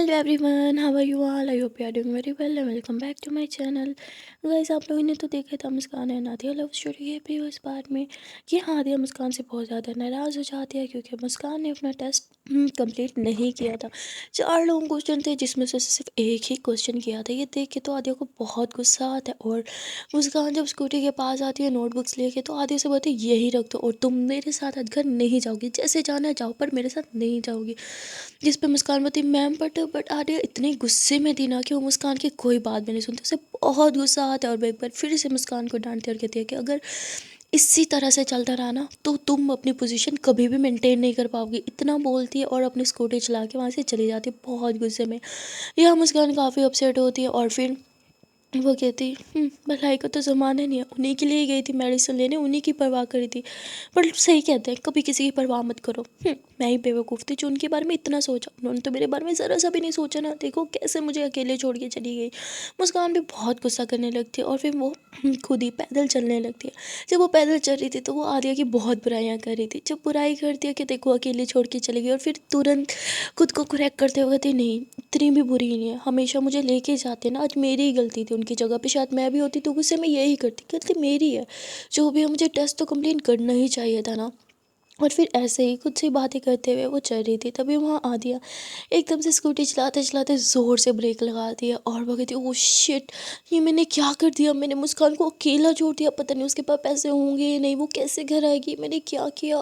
Hello everyone, how are you all? I hope you are doing very well and welcome back to my channel. Guys, आप लोगों ने तो देखा था मुस्कान है नादिया लव स्टोरी है प्रीवियस पार्ट में कि नादिया मुस्कान से बहुत ज़्यादा नाराज़ हो जाती है क्योंकि मुस्कान ने अपना टेस्ट कंप्लीट नहीं किया था। 4 लॉन्ग क्वेश्चन थे जिसमें से सिर्फ एक ही क्वेश्चन किया था। ये देख के तो आदिया को बहुत गुस्सा आता है और मुस्कान जब स्कूटी के पास आती है नोटबुक्स लेके तो आदिया से बोलती है यही रख दो और तुम मेरे साथ आज घर नहीं जाओगी, जैसे जाना है जाओ पर मेरे साथ नहीं जाओगी। जिस पे मुस्कान बोलती मैम बट आर्या इतने गुस्से में थी ना कि वो मुस्कान की कोई बात भी नहीं सुनती। उसे बहुत गुस्सा आता है और वो एक बार फिर से मुस्कान को डांटती है और कहती है कि अगर इसी तरह से चलता रहा ना तो तुम अपनी पोजीशन कभी भी मेंटेन नहीं कर पाओगी। इतना बोलती है और अपनी स्कूटी चला के वहाँ से चली जाती है बहुत गुस्से में। यह मुस्कान काफ़ी अपसेट होती है और फिर वो कहती भलाई का तो ज़माना नहीं है, उन्हीं के लिए ही गई थी मेडिसिन लेने, उन्हीं की परवाह करी थी। पर सही कहते हैं कभी किसी की परवाह मत करो। मैं ही बेवकूफ़ थी जो उनके बारे में इतना सोचा, उन्होंने तो मेरे बारे में ज़रा सा भी नहीं सोचा ना। देखो कैसे मुझे अकेले छोड़ के चली गई। मुस्कान भी बहुत गुस्सा करने लगती है और फिर वो खुद ही पैदल चलने लगती है। जब वो पैदल चल रही थी तो वो आर्या की बहुत बुराइयाँ कर रही थी। जब बुराई करती है कि देखो अकेले छोड़ के चली गई और फिर तुरंत खुद को करेक्ट करते हुए कहती नहीं इतनी भी बुरी नहीं है, हमेशा मुझे लेके जाते ना, आज मेरी ही गलती थी, उनकी जगह पे शायद मैं भी होती तो गुस्से में यही करती, गलती मेरी है। जो भी है मुझे टेस्ट तो कंप्लीट करना ही चाहिए था ना। और फिर ऐसे ही कुछ सी बातें करते हुए वो चल रही थी तभी वहाँ आ दिया एकदम से स्कूटी चलाते चलाते ज़ोर से ब्रेक लगा दिया और वो कहती ओह शिट, ये मैंने क्या कर दिया, मैंने मुस्कान को अकेला छोड़ दिया, पता नहीं उसके पास पैसे होंगे या नहीं, वो कैसे घर आएगी, मैंने क्या किया।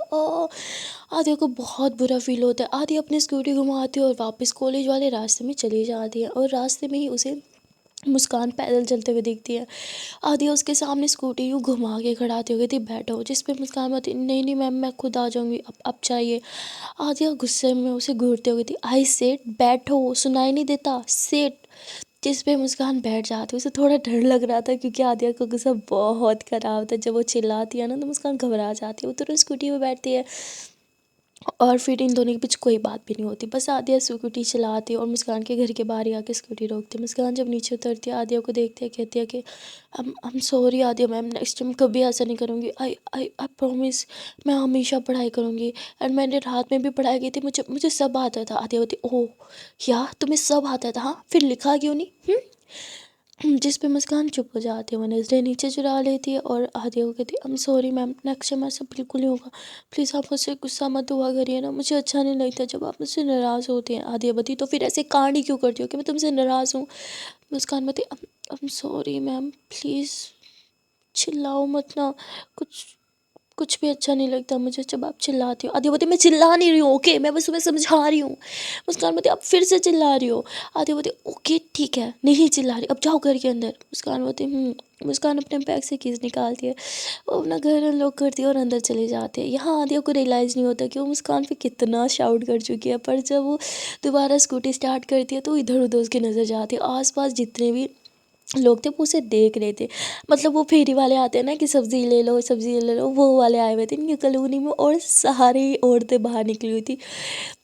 आदिया को बहुत बुरा फील होता है। आदिया अपनी स्कूटी घुमाती है और वापस कॉलेज वाले रास्ते में चली जाती है और रास्ते में ही उसे मुस्कान पैदल चलते हुए दिखती है। आदिया उसके सामने स्कूटी यूँ घुमा के खड़ाती हो गई थी बैठो, जिस पे मुस्कान बोलती नहीं नहीं मैम मैं खुद आ जाऊँगी, अब चाहिए। आदिया गुस्से में उसे घूरते हुए थी आई सेड बैठो, सुनाई नहीं देता सेट। जिस पे मुस्कान बैठ जाती, उसे थोड़ा डर लग रहा था क्योंकि आदिया का गुस्सा बहुत ख़राब था। जब वो चिल्लाती है ना तो मुस्कान घबरा जाती है, वो तुरंत स्कूटी पे बैठती है और फिर इन दोनों के बीच कोई बात भी नहीं होती। बस आदिया स्कूटी चलाती है और मुस्कान के घर के बाहर ही आके स्कूटी रोकती है। मुस्कान जब नीचे उतरती है आदिया को देखती है, कहती है कि आई am sorry Adiya ma'am, next time कभी ऐसा नहीं करूँगी। आई आई आई प्रॉमिस, मैं हमेशा पढ़ाई करूँगी। एंड मैंने रात में भी पढ़ाई की थी, मुझे मुझे सब आता था। आदिया बोलती ओह क्या तुम्हें सब आता था, हाँ फिर लिखा क्यों नहीं? जिस पे मुस्कान चुप हो जाती है, वो नज़रें नीचे चुरा लेती है और आदिया को कहती है आई am sorry ma'am, next time ऐसा बिल्कुल नहीं होगा, प्लीज़ आप मुझसे गुस्सा मत हुआ करिए ना, मुझे अच्छा नहीं लगता जब आप मुझसे नाराज़ होते हैं। आदिया बती तो फिर ऐसे कांड ही क्यों करती हो कि मैं तुमसे नाराज़ हूँ? मुस्कान बती I am sorry ma'am, please चिल्लाओ मत ना, कुछ कुछ भी अच्छा नहीं लगता मुझे जब आप चिल्लाती हो। आदित्य बोलती मैं चिल्ला नहीं रही हूँ, ओके मैं बस तुम्हें समझा रही हूँ। मुस्कान बोलती आप फिर से चिल्ला रही हो। आदित्य बोलती ओके ठीक है नहीं चिल्ला रही, अब जाओ घर के अंदर। मुस्कान बोलती मुस्कान अपने बैग से कीज़ निकालती है, वो अपना घर अनलॉक करती है और अंदर चले जाते हैं। यहाँ आदित्य को रियलाइज़ नहीं होता कि वो मुस्कान पे कितना शाउट कर चुकी है, पर जब वो दोबारा स्कूटी स्टार्ट करती है तो इधर उधर उसकी नज़र जाती है। आसपास जितने भी लोग थे वो उसे देख रहे थे, मतलब वो फेरी वाले आते हैं ना कि सब्ज़ी ले लो सब्ज़ी ले लो, वो वाले आए हुए थे इनकी कॉलोनी में और सारी औरतें बाहर निकली हुई थी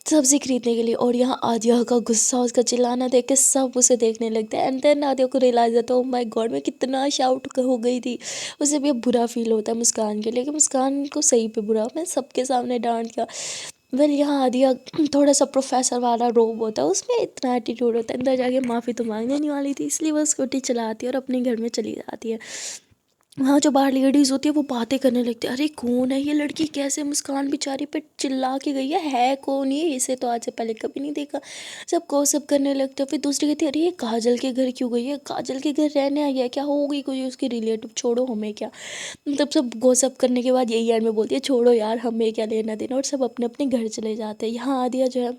सब्ज़ी खरीदने के लिए। और यहाँ आदिया का गुस्सा, उसका चिल्लाना देख के सब उसे देखने लगते हैं। एंड देन आदिया को रियलाइज़ होता है ओ माय गॉड मैं कितना शाउट हो गई थी। उसे भी अब बुरा फील होता है मुस्कान के लिए कि मुस्कान को सही पे बुरा, मैं सबके सामने डांट दिया। वेल यहाँ आदिया थोड़ा सा प्रोफेसर वाला रोब होता है, उसमें इतना एटीट्यूड होता है, अंदर जाके माफ़ी तो मांगने नहीं वाली थी, इसलिए वो स्कूटी चलाती है और अपने घर में चली जाती है। वहाँ जो बाहर लेडीज़ होती है वो बातें करने लगती है, अरे कौन है ये लड़की, कैसे मुस्कान बेचारी पे चिल्ला के गई है कौन ये, इसे तो आज से पहले कभी नहीं देखा। सब गॉसिप करने लगते हैं। फिर दूसरी कहती है अरे ये काजल के घर क्यों गई है, काजल के घर रहने आई है क्या, हो गई कोई उसकी रिलेटिव, छोड़ो हमें क्या। मतलब सब गॉसिप करने के बाद यही एंड में बोलती है छोड़ो यार हमें क्या लेना देना, और सब अपने अपने घर चले जाते हैं। यहाँ आदिया जो है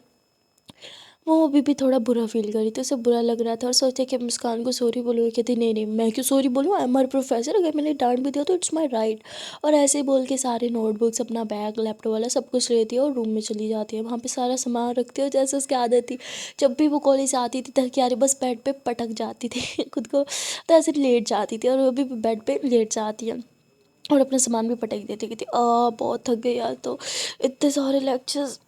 वो अभी भी थोड़ा बुरा फील कर रही थी, उसे बुरा लग रहा था और सोचते कि मुस्कान को सॉरी बोलूँ, कहती नहीं नहीं मैं क्यों सॉरी बोलूँ, आई एम हर प्रोफेसर, अगर मैंने डांट भी दिया तो इट्स माय राइट। और ऐसे ही बोल के सारे नोटबुक्स अपना बैग लैपटॉप वाला सब कुछ लेती है और रूम में चली जाती है। वहाँ पे सारा सामान रखती है और जैसे उसकी आदत थी जब भी वो कॉलेज से आती थी तक यार बस बेड पे पटक जाती थी खुद को, तो ऐसे लेट जाती थी और वो भी बेड पे लेट जाती है और अपना सामान भी पटक देती, कहती बहुत थक गई यार, तो इतने सारे लेक्चर्स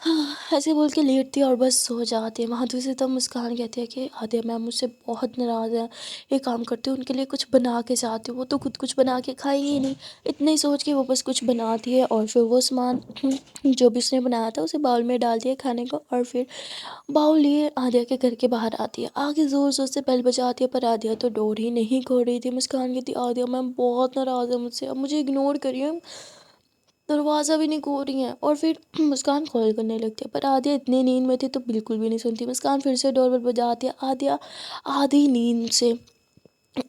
हाँ, ऐसे बोल के लेटती है और बस सो जाती है। वहाँ दूसरी तरफ मुस्कान कहती है कि आद्या मैम मुझसे बहुत नाराज़ है, एक काम करती हूँ उनके लिए कुछ बना के जाती हूँ, वो तो खुद कुछ बना के खाएगी ही नहीं। इतना ही सोच के वो बस कुछ बनाती है और फिर वो सामान जो भी उसने बनाया था उसे बाउल में डालती है खाने को, और फिर बाउल लिए आद्या के घर के बाहर आती है। आगे ज़ोर ज़ोर से बेल बजाती है पर आद्या तो डोर ही नहीं खोल रही थी। मुस्कान कहती आद्या मैम बहुत नाराज़ है मुझसे, अब मुझे इग्नोर करिए, दरवाज़ा भी नहीं खोल रही हैं। और फिर मुस्कान कॉल करने लगती है पर आद्या इतनी नींद में थी तो बिल्कुल भी नहीं सुनती। मुस्कान फिर से डोरबेल बजाती है। आद्या आधी नींद से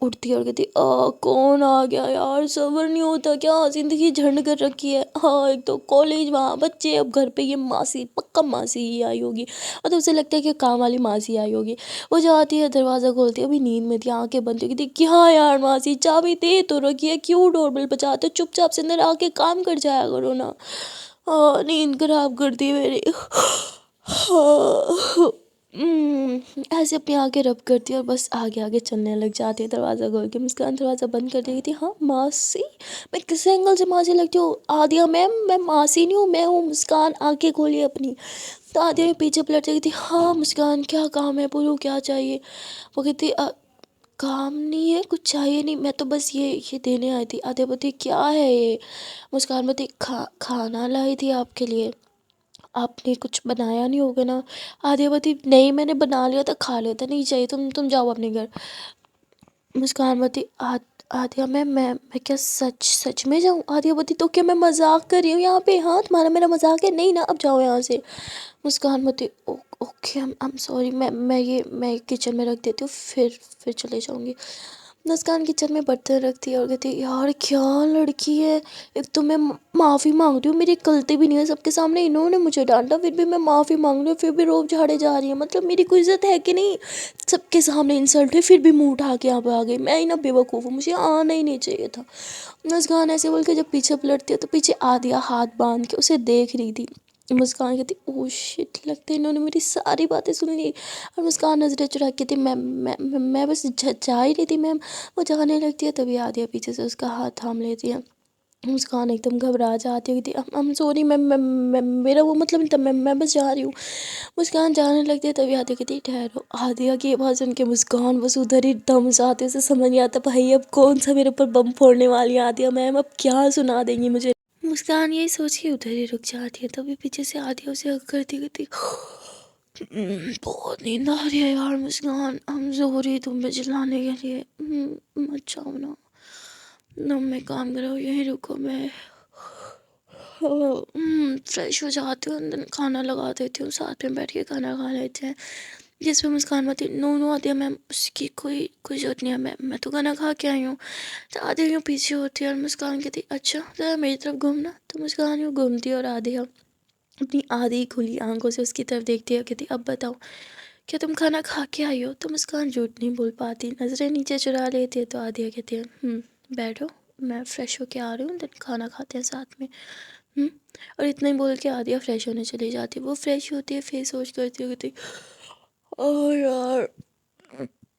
उठती है और कहती कौन आ गया यार, सब्र नहीं होता क्या, ज़िंदगी झंड कर रखी है। हाँ एक तो कॉलेज, वहाँ बच्चे, अब घर पे ये मासी, पक्का मासी ही आई होगी, मतलब उसे लगता है कि काम वाली मासी आई होगी। वो जाती है दरवाज़ा खोलती है, अभी नींद में थी, आंखें बंद थी, कहती क्या यार मासी चाबी दे तो रखी है, क्यों डोरबेल बजाते हो, चुपचाप से अंदर आके काम कर जाया करो ना। हाँ नींद खराब कर दी मेरी। हाँ ऐसे अपनी आंखें रब करती है और बस आगे आगे चलने लग जाती है दरवाज़ा खोल के। मुस्कान दरवाज़ा बंद कर देगी थी। हाँ मासी, मैं किस एंगल से मासी लगती हूँ, आद्या मैम मैं मासी नहीं हूँ, मैं हूँ मुस्कान, आंखें खोलिए अपनी। तो आद्या में पीछे पलट जाती थी। हाँ मुस्कान क्या काम है, बोलो क्या चाहिए। वो कहती काम नहीं है, कुछ चाहिए नहीं, मैं तो बस ये देने आई थी। आद्या बोलती क्या है ये। मुस्कान बोलती खाना लाई थी आपके लिए, आपने कुछ बनाया नहीं होगा ना। आद्यावती नहीं मैंने बना लिया था, खा लिया था, नहीं चाहिए, तुम जाओ अपने घर। मुस्कानवती आद्या मैं क्या सच सच में जाऊँ। आद्यावती तो क्या मैं मजाक कर रही हूँ यहाँ पे, हाँ तुम्हारा मेरा मजाक है, नहीं ना, अब जाओ यहाँ से। मुस्कानवती ओके आई एम सॉरी, मैं किचन में रख देती हूँ, फिर चले जाऊँगी। मुस्कान किचन में बर्तन रखती है और कहती है यार क्या लड़की है, एक तो मैं माफ़ी मांग रही हूँ, मेरी गलती भी नहीं है, सबके सामने इन्होंने मुझे डांटा, फिर भी मैं माफ़ी मांग रही हूँ, फिर भी रोब झाड़े जा रही है, मतलब मेरी कोई इज्जत है कि नहीं। सबके सामने इंसल्ट है, फिर भी मुंह उठा के यहाँ पे आ गई, मैं ही ना बेवकूफ़ हूँ, मुझे आना ही नहीं चाहिए था। मुस्कान ऐसे बोल के जब पीछे पलटती है तो पीछे आदिया हाथ बांध के उसे देख रही थी। मुस्कान कहती ओह शिट, लगता है इन्होंने मेरी सारी बातें सुन ली। और मुस्कान नजरें चुरा के थी, मैं बस जा ही रही थी मैम। वो जाने लगती है तभी आदिया पीछे से उसका हाथ थाम लेती है। मुस्कान एकदम घबरा जाती है, कहती I'm सॉरी मैं मेरा वो मतलब नहीं था, मैं बस जा रही हूँ। मुस्कान जाने लगती है तभी आदिया कहती ठहरो। आदिया की आवाज़ सुन के मुस्कान बस उधर ही दम जाते, उसे समझ नहीं आता भाई अब कौन सा मेरे ऊपर बम फोड़ने वाली है आदिया मैम, अब क्या सुना देंगी मुझे। मुस्कान यही सोच के उधर ही रुक जाती है तभी पीछे से आदिया उसे हक करती कहती बहुत नींद आ रही है यार मुस्कान, हम सॉरी तुम पे चिल्लाने के लिए। मत जाओ ना, मैं काम कर रहा हूँ, यहीं रुको, मैं फ्रेश हो जाती हूँ, अंदर खाना लगा देती हूँ, साथ में बैठ के खाना खा लेते हैं। जिस पे मुस्कान बताती नो नो आदिया मैम उसकी कोई ज़रूरत नहीं है, मैं तो खाना खा के आई हूँ। तो आदिया यूँ पीछे होती है और मुस्कान कहती अच्छा ज़रा मेरी तरफ घूमना। तो मुस्कान यूँ घूमती है और आदिया अपनी आधी खुली आंखों से उसकी तरफ देखती है, कहती अब बताओ क्या तुम खाना खा के आई हो। तो मुस्कान झूठ नहीं बोल पाती, नज़रें नीचे चुरा लेती है। तो आदिया कहती है बैठो, मैं फ़्रेश होके आ रही हूँ, देन खाना खाते हैं साथ में। हम्म और इतना ही बोल के आदिया फ्रेश होने चली जाती है। वो फ्रेश होती है, फेस वॉश करती है, कहती और यार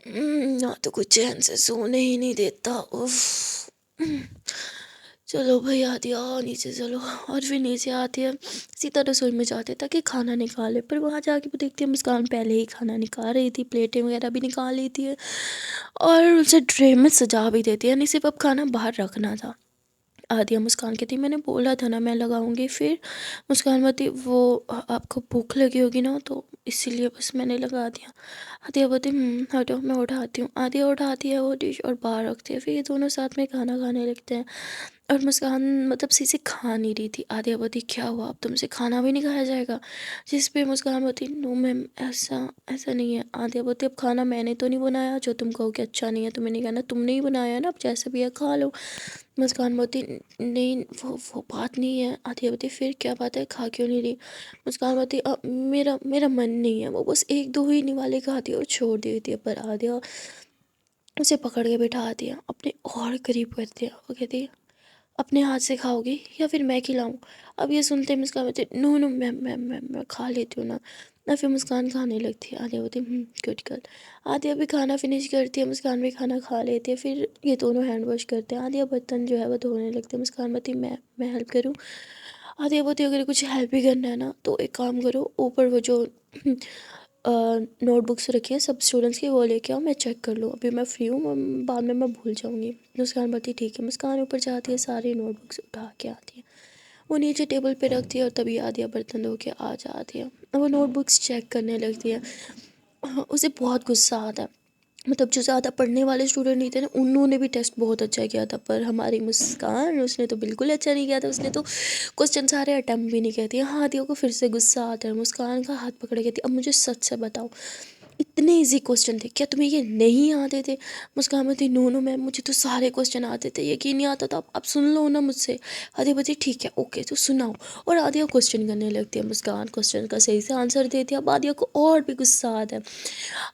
ना तो कुछ चैन से सोने ही नहीं देता, उफ। चलो भाई आदिया नीचे चलो। और फिर नीचे आती है, सीधा रसोई में जाते हैं ताकि खाना निकाले, पर वहाँ जाके वो देखती है मुस्कान पहले ही खाना निकाल रही थी, प्लेटें वगैरह भी निकाल लेती है और उसे ट्रे में सजा भी देती है, यानी सिर्फ अब खाना बाहर रखना था। आदिया मुस्कान कहती मैंने बोला था ना मैं लगाऊंगी। फिर मुस्कान बताती वो आपको भूख लगी होगी ना तो इसीलिए बस मैंने लगा दिया। आदिया बोलती हटो मैं उठाती हूँ। आदिया उठाती है वो डिश और बाहर रखती है, फिर ये दोनों साथ में खाना खाने लगते हैं। और मुस्कान मतलब सही से खा नहीं रही थी। आदिया बोलती क्या हुआ, अब तुमसे खाना भी नहीं खाया जाएगा। जिस पे मुस्कान बोलती नो मैम ऐसा ऐसा नहीं है। आदिया बोलती अब खाना मैंने तो नहीं बनाया, जो तुम कहो कि अच्छा नहीं है तुम्हें नहीं कहना, तुमने ही बनाया ना, अब जैसा भी है खा लो। मुस्कान बोलती नहीं वो बात नहीं है। आदिया बोलती फिर क्या बात है, खा क्यों नहीं रही। मुस्कान बोलती मेरा मेरा मन नहीं है, वो बस एक दो ही निवाले खाती है और छोड़ देती है। पर आदिया उसे पकड़ के बिठा दिया, अपने और करीब कर दिया। वो कहती है अपने हाथ से खाओगी या फिर मैं खिलाऊं। अब ये सुनते मुस्कान बोलती नो नो मैं खा लेती हूँ ना। ना फिर मुस्कान खाने लगती है। आदिया बोलती गुड गर्ल। आदिया भी खाना फिनिश करती है, मुस्कान भी खाना खा लेती है, फिर ये दोनों हैंड वॉश करते हैं। आदिया बर्तन जो है वो धोने लगते हैं। मुस्कान बोलती मैं हेल्प करूँ। आदिया बोलती अगर कुछ हेल्प ही करना है ना तो एक काम करो, ऊपर वो जो नोटबुक्स रखी है सब स्टूडेंट्स की वो लेके आओ, मैं चेक कर लूँ, अभी मैं फ्री हूँ, बाद में मैं भूल जाऊँगी। मुस्कान बोलती ठीक है। मुस्कान ऊपर जाती है, सारी नोटबुक्स उठा के आती है, वो नीचे टेबल पे रखती है और तभी आदिया बर्तन धो के आ जाती है। वो नोटबुक्स चेक करने लगती है। उसे बहुत गुस्सा आता है, मतलब जो ज़्यादा पढ़ने वाले स्टूडेंट नहीं थे ना उन्होंने भी टेस्ट बहुत अच्छा किया था, पर हमारी मुस्कान उसने तो बिल्कुल अच्छा नहीं किया था, उसने तो क्वेश्चन सारे अटैम्प्ट भी नहीं किए थे। यहाँ आदिया को फिर से गुस्सा आता है, मुस्कान का हाथ पकड़ के कहती अब मुझे सच से बताओ इतने इजी क्वेश्चन थे क्या तुम्हें ये नहीं आते थे? मुस्कान बोलती नो नो मैम मुझे तो सारे क्वेश्चन आते थे, यकीन नहीं आता था, अब सुन लो ना मुझसे। आदिया बोलती ठीक है ओके तो सुनाओ, और आदिया क्वेश्चन करने लगती है। मुस्कान क्वेश्चन का सही से आंसर देती है। अब आदिया को और भी गुस्सा आता है,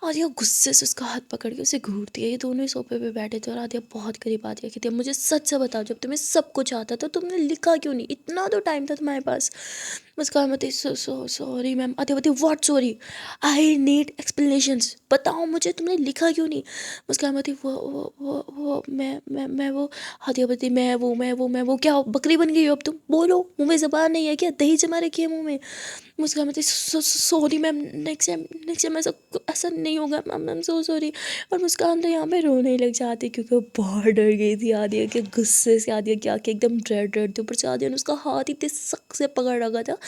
आदिया गुस्से से उसका हाथ पकड़ के उसे घूरती है। ये दोनों ही सोफे पे बैठे थे और आदिया बहुत करीब आती है, कहती है मुझे सच से बताओ जब तुम्हें सब कुछ आता था तुमने लिखा क्यों नहीं, इतना तो टाइम था तुम्हारे पास। मुस्कान बताई सॉरी मैम। आदिया बताई what sorry, I need explanations, बताओ मुझे तुमने लिखा क्यों नहीं। मुस्कान बताई वो मैं वो। आदिया बताई मैं वो क्या बकरी बन गई हो अब तुम, बोलो मुँह में ज़बान नहीं है क्या, दही जमा रखी है मुँह में। मुस्कान बताई सॉरी मैम, नेक्स्ट टाइम ऐसा ऐसा नहीं होगा ma'am, I am so sorry. और मुस्कान तो यहाँ पे रोने लग जाती क्योंकि वो बहुत डर गई थी आदिया के गुस्से से। आदिया क्या कि एकदम रेड थी, ऊपर से आदिया ने उसका हाथ इतने सख्त से पकड़ रखा था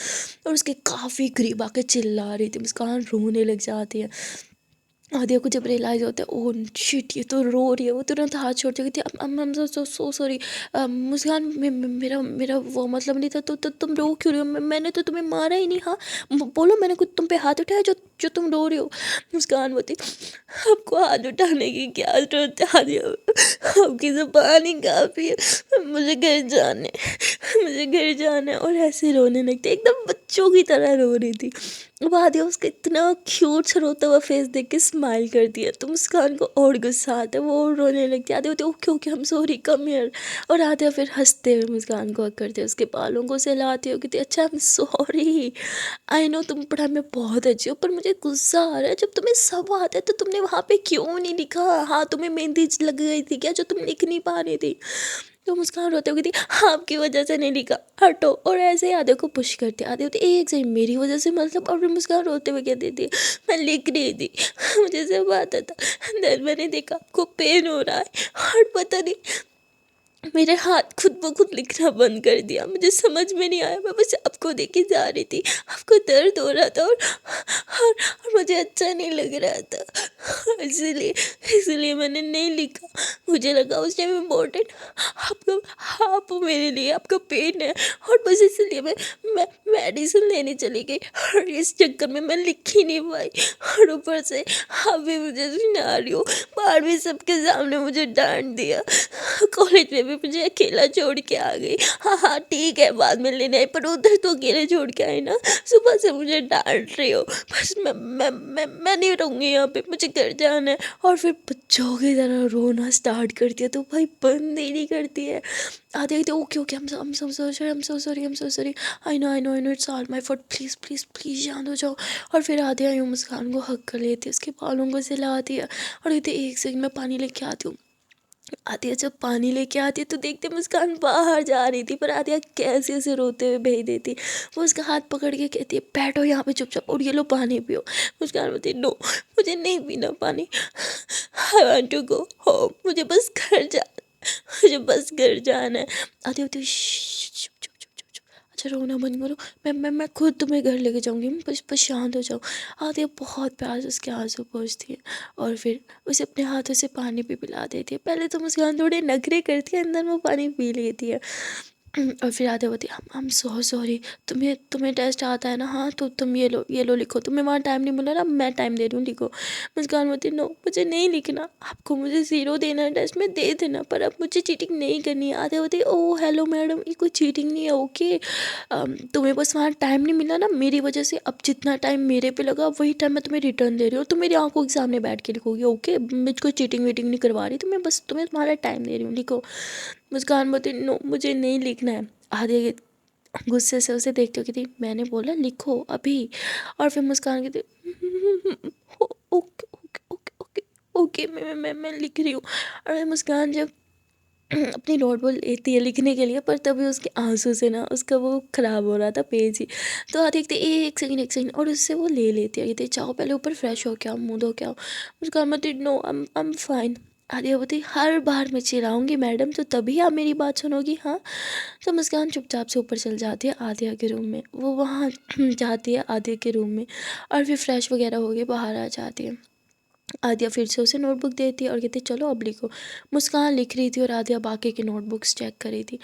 और उसके काफ़ी करीब आके चिल्ला रही थी। मुस्कान रोने लग जाती है। आदिया को जब रियलाइज़ होता है ओह शिट ये तो रो रही है, वो तुरंत हाथ छोड़ चुकी थी। I'm so sorry. मुस्कान मेरा मेरा वो मतलब नहीं था, तो तुम रो क्यों रही हो, मैंने तो तुम्हें मारा ही नहीं। हाँ बोलो मैंने कुछ तुम पे हाथ उठाया जो जो तुम रो रही हो। मुस्कान बोती आपको हाथ उठाने की क्या जरूरत है आदिया, आपकी ज़ुबान ही काफ़ी है, मुझे घर जाना है। और ऐसे रोने लगती एकदम बच्चों की तरह रो रही थी। अब आदिया उसका इतना क्यूट सा रोता हुआ फेस देख के स्माइल करती है तो मुस्कान को और गुस्सा आता है, वो और रोने लगती है। आदिया बोलती okay okay I am sorry come here. और आदिया फिर हंसते हुए मुस्कान को हक करते उसके बालों को सहलाती हो, कहती अच्छा आई एम सॉरी, आई नो तुम पढ़ाई में बहुत अच्छी हो पर मुझे गुस्सा आ रहा है, जब तुम्हें सब आता है तो तुमने वहाँ पे क्यों नहीं लिखा, हाँ तुम्हें मेहंदी लग गई थी क्या जो तुम लिख नहीं पा रही थी। तो मुस्कान रोते हुए कहती हाँ आपकी वजह से नहीं लिखा, हटो। और ऐसे ही आधे को पुश करते आधे होते एक से मेरी वजह से मतलब। और फिर मुस्कान रोते हुए कहती थी मैं लिख रही थी, मुझे सब आता था, देन मैंने देखा आपको पेन हो रहा है और पता नहीं मेरे हाथ खुद ब खुद लिखना बंद कर दिया, मुझे समझ में नहीं आया, मैं बस आपको देखे जा रही थी, आपको दर्द हो रहा था और मुझे अच्छा नहीं लग रहा था, इसीलिए इसीलिए मैंने नहीं लिखा, मुझे लगा उस टाइम इम्पोर्टेंट आपका, आप मेरे लिए आपका पेन है और बस इसलिए मैं मेडिसिन लेने चली गई और इस चक्कर में मैं लिख ही नहीं पाई। और ऊपर से आप भी मुझे सुना रही हो, बाहर भी सबके सामने मुझे डांट दिया, कॉलेज में भी मुझे अकेला छोड़ के आ गई। हाँ हाँ ठीक है बाद में लेने आई पर उधर तो अकेले छोड़ के आई ना, सुबह से मुझे डांट रही हो, बस मैं नहीं रहूँगी यहाँ पे, मुझे घर जाना है। और फिर बच्चों की तरह रोना स्टार्ट करती है तो भाई बंद ही नहीं करती है। आधे तो okay okay I'm so sorry I'm so sorry I know it's all my fault, please please please शांत हो जाओ। और फिर आधे आई मुस्कान को हक कर लेती है, उसके बालों को सहलाती है और कहती एक सेकंड में पानी लेके आती हूँ। आदिया जब पानी लेके आती है तो देखते मुस्कान बाहर जा रही थी, पर आदिया कैसे उसे रोते हुए भेज देती। वो उसका हाथ पकड़ के कहती है बैठो यहाँ पे चुपचाप और ये लो पानी पियो। मुस्कान बोलती नो मुझे नहीं पीना पानी, I want to go home, मुझे बस घर जाना है। आदिया बोलती अच्छा रोना बंद करो, मैं खुद तुम्हें घर लेके जाऊंगी, बस शांत हो जाओ। आदिया बहुत प्यार से उसके आंसू पोंछती है और फिर उसे अपने हाथों से पानी भी पिला देती है। पहले तो मुस्कान थोड़े नखरे करती है, अंदर वो पानी पी लेती है। और फिर आधे होती आई एम सो सॉरी, तुम्हें तुम्हें टेस्ट आता है ना, हाँ तो तुम ये लो लिखो, तुम्हें वहाँ टाइम नहीं मिला ना, मैं टाइम दे रही हूँ लिखो। मुस्कान बोलती नो मुझे नहीं लिखना, आपको मुझे ज़ीरो देना है टेस्ट में दे देना पर अब मुझे चीटिंग नहीं करनी है। आधे होती ओ हेलो मैडम ये कोई चीटिंग नहीं है ओके, तुम्हें बस वहाँ टाइम नहीं मिला ना मेरी वजह से, अब जितना टाइम मेरे पे लगा वही टाइम मैं तुम्हें रिटर्न दे रही हूँ, तुम मेरी आंखों के सामने बैठ के लिखोगी ओके, मुझको चीटिंग वीटिंग नहीं करवा रही, तुम्हें तुम्हारा टाइम दे रही हूँ लिखो। मुस्कान बोलती नो मुझे नहीं लिखना है। आधे गुस्से से उसे देखते हुए कहती मैंने बोला लिखो अभी। और फिर मुस्कान कहती okay okay okay okay okay मैं लिख रही हूँ। और मुस्कान जब अपनी नोटबुक लेती है लिखने के लिए, पर तभी उसके आंसू से ना उसका वो ख़राब हो रहा था पेज ही। तो देखते एक सेकंड एक सेकंड, और उससे वो ले लेती है, कहती जाओ पहले ऊपर फ्रेश हो के आओ, मुँह धो के आओ। उसका मत, no I am fine. Aadiya बोलती हर बार मैं चिल्लाऊंगी मैडम तो तभी आप मेरी बात सुनोगी, हाँ। तो मुस्कान चुपचाप से ऊपर चल जाती है आदिया के रूम में। वो वहाँ जाती है आदिया के रूम में, और फिर फ्रेश वगैरह हो के बाहर आ जाती है। आदिया फिर से उसे नोटबुक देती है और कहती है चलो अब लिखो। मुस्कान लिख रही थी और आदिया बाकी की नोटबुक्स चेक कर रही थी,